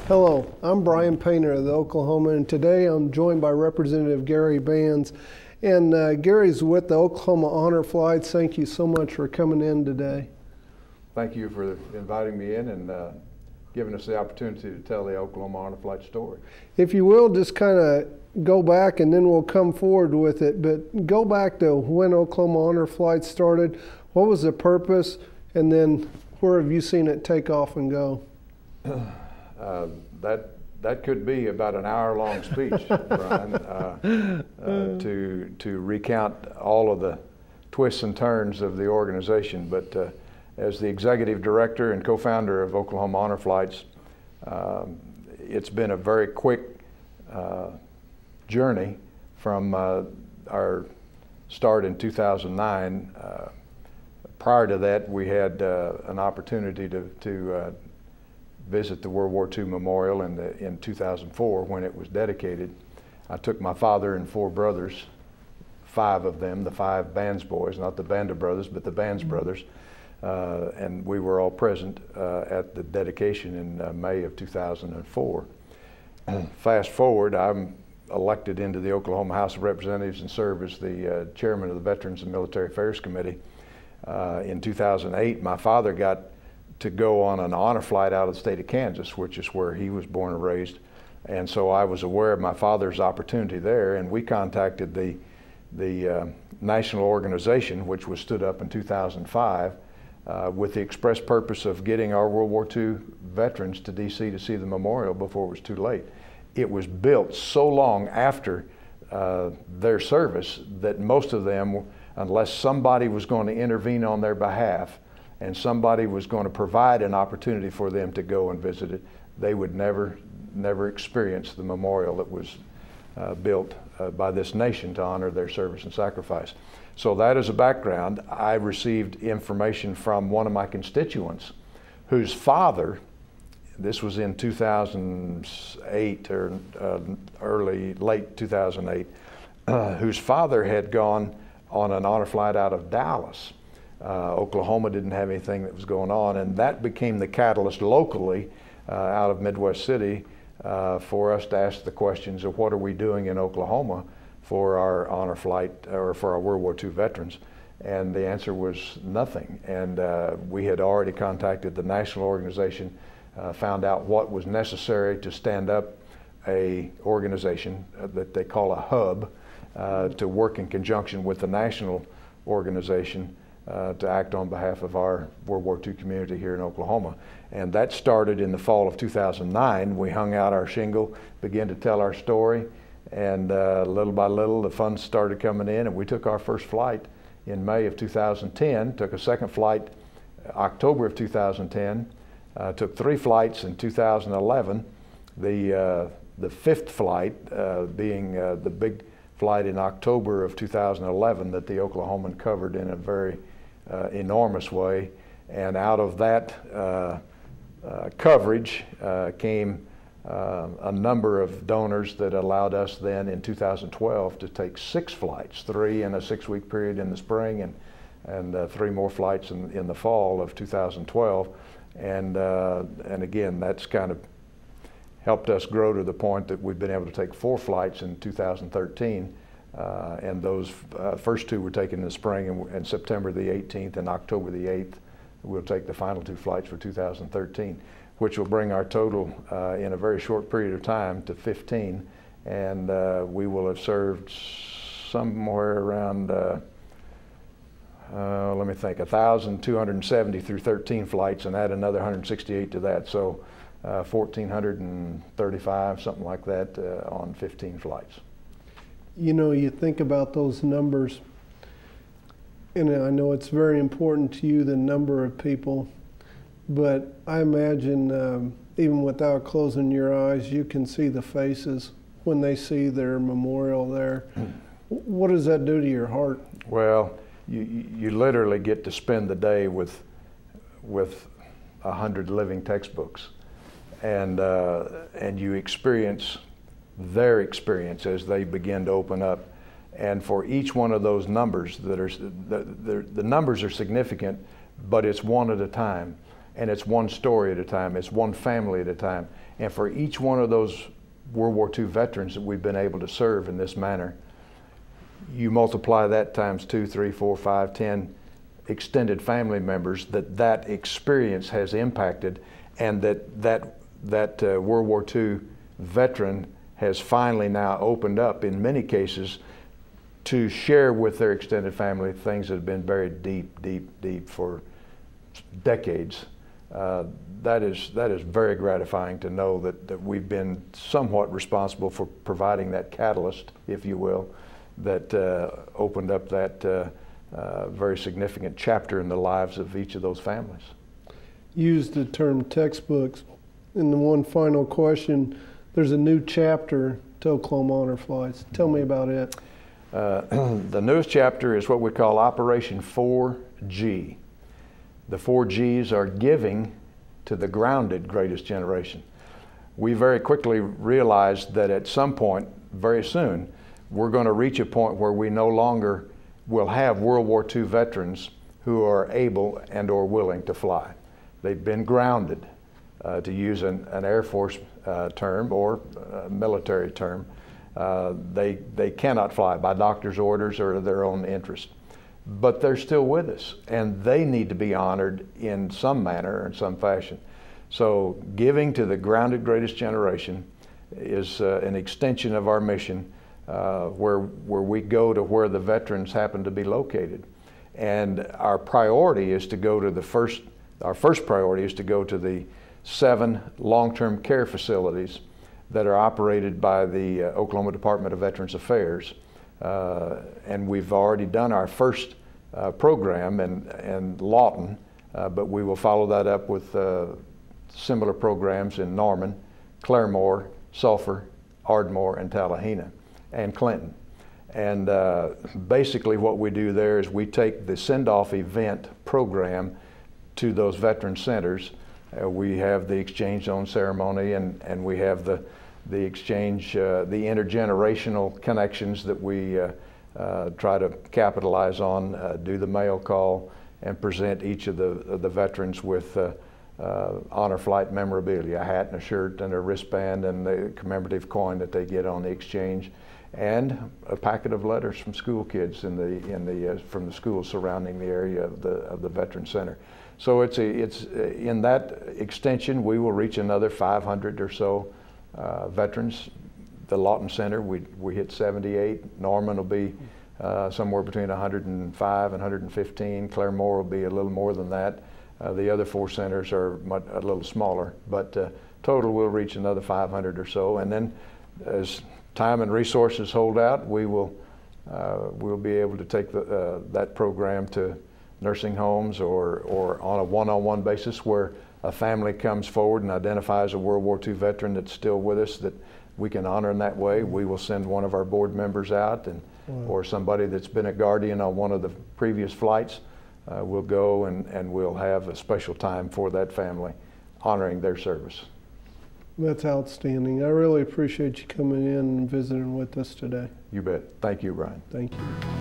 Hello, I'm Brian Painter of the Oklahoma, and today I'm joined by Representative Gary Bands. And Gary's with the Oklahoma Honor Flights. Thank you so much for coming in today. Thank you for inviting me in and giving us the opportunity to tell the Oklahoma Honor Flight story. If you will, just kind of go back and then we'll come forward with it. But go back to when Oklahoma Honor Flights started. What was the purpose? And then where have you seen it take off and go? That could be about an hour-long speech, Brian, to recount all of the twists and turns of the organization. But as the executive director and co-founder of Oklahoma Honor Flights, it's been a very quick journey from our start in 2009. Prior to that, we had an opportunity to visit the World War II Memorial in 2004 when it was dedicated. I took my father and four brothers, five of them, the five Bands boys, not the Band of Brothers, but the Bands brothers, and we were all present at the dedication in May of 2004. Fast forward, I'm elected into the Oklahoma House of Representatives and serve as the chairman of the Veterans and Military Affairs Committee. In 2008, my father got to go on an honor flight out of the state of Kansas, which is where he was born and raised. And so I was aware of my father's opportunity there, and we contacted the national organization, which was stood up in 2005, with the express purpose of getting our World War II veterans to DC to see the memorial before it was too late. It was built so long after their service that most of them, unless somebody was going to intervene on their behalf and somebody was going to provide an opportunity for them to go and visit it, they would never experience the memorial that was built by this nation to honor their service and sacrifice. So that is a background. I received information from one of my constituents whose father, this was in 2008 or late 2008, whose father had gone on an honor flight out of Dallas. Oklahoma didn't have anything that was going on, and that became the catalyst locally out of Midwest City for us to ask the questions of what are we doing in Oklahoma for our honor flight or for our World War II veterans, and the answer was nothing. And we had already contacted the national organization, found out what was necessary to stand up a organization that they call a hub to work in conjunction with the national organization to act on behalf of our World War II community here in Oklahoma. And that started in the fall of 2009. We hung out our shingle, began to tell our story, and little by little the funds started coming in, and we took our first flight in May of 2010, took a second flight October of 2010, took three flights in 2011, the fifth flight being the big flight in October of 2011 that the Oklahoman covered in a very enormous way. And out of that coverage came a number of donors that allowed us then in 2012 to take six flights, three in a 6-week period in the spring and three more flights in the fall of 2012. And again, that's kind of helped us grow to the point that we've been able to take 4 flights in 2013. And those first 2 were taken in the spring, and September the 18th and October the 8th, we'll take the final 2 flights for 2013, which will bring our total in a very short period of time to 15. And we will have served somewhere around, let me think, 1,270 through 13 flights, and add another 168 to that. So 1,435, something like that, on 15 flights. You know, you think about those numbers, and I know it's very important to you, the number of people, but I imagine even without closing your eyes, you can see the faces when they see their memorial there. What does that do to your heart? Well, you literally get to spend the day with 100 living textbooks, and you experience their experience as they begin to open up. And for each one of those numbers, the numbers are significant, but it's one at a time. and it's one story at a time, it's one family at a time. And for each one of those World War II veterans that we've been able to serve in this manner, you multiply that times 2, 3, 4, 5, 10 extended family members that experience has impacted, and that World War II veteran has finally now opened up in many cases to share with their extended family things that have been buried deep, deep, deep for decades. That is very gratifying to know that we've been somewhat responsible for providing that catalyst, if you will, that opened up that very significant chapter in the lives of each of those families. Used the term textbooks. In the one final question, there's a new chapter to Oklahoma Honor Flights. Tell me about it. The newest chapter is what we call Operation 4G. The 4 Gs are giving to the grounded greatest generation. We very quickly realized that at some point, very soon, we're going to reach a point where we no longer will have World War II veterans who are able and or willing to fly. They've been grounded, to use an Air Force term or a military term. They cannot fly by doctor's orders or their own interest. But they're still with us, and they need to be honored in some manner or in some fashion. So giving to the grounded greatest generation is an extension of our mission, where we go to where the veterans happen to be located. And our priority is to go to our first priority is to go to the 7 long-term care facilities that are operated by the Oklahoma Department of Veterans Affairs. And we've already done our first program in Lawton, but we will follow that up with similar programs in Norman, Claremore, Sulphur, Ardmore, and Tallahena, and Clinton. And basically what we do there is we take the send-off event program to those veteran centers. We have the exchange zone ceremony, and we have the exchange, the intergenerational connections that we try to capitalize on, do the mail call, and present each of the veterans with honor flight memorabilia, a hat and a shirt and a wristband and the commemorative coin that they get on the exchange, and a packet of letters from school kids from the schools surrounding the area of the Veteran Center. So it's in that extension we will reach another 500 or so veterans. The Lawton Center, we hit 78. Norman will be somewhere between 105 and 115. Claremore will be a little more than that. The other 4 centers are a little smaller, but total we'll reach another 500 or so. And then as time and resources hold out, we'll be able to take that program to nursing homes or on a one-on-one basis where a family comes forward and identifies a World War II veteran that's still with us that we can honor in that way. We will send one of our board members out, or somebody that's been a guardian on one of the previous flights. We'll go and we'll have a special time for that family, honoring their service. That's outstanding. I really appreciate you coming in and visiting with us today. You bet. Thank you, Brian. Thank you.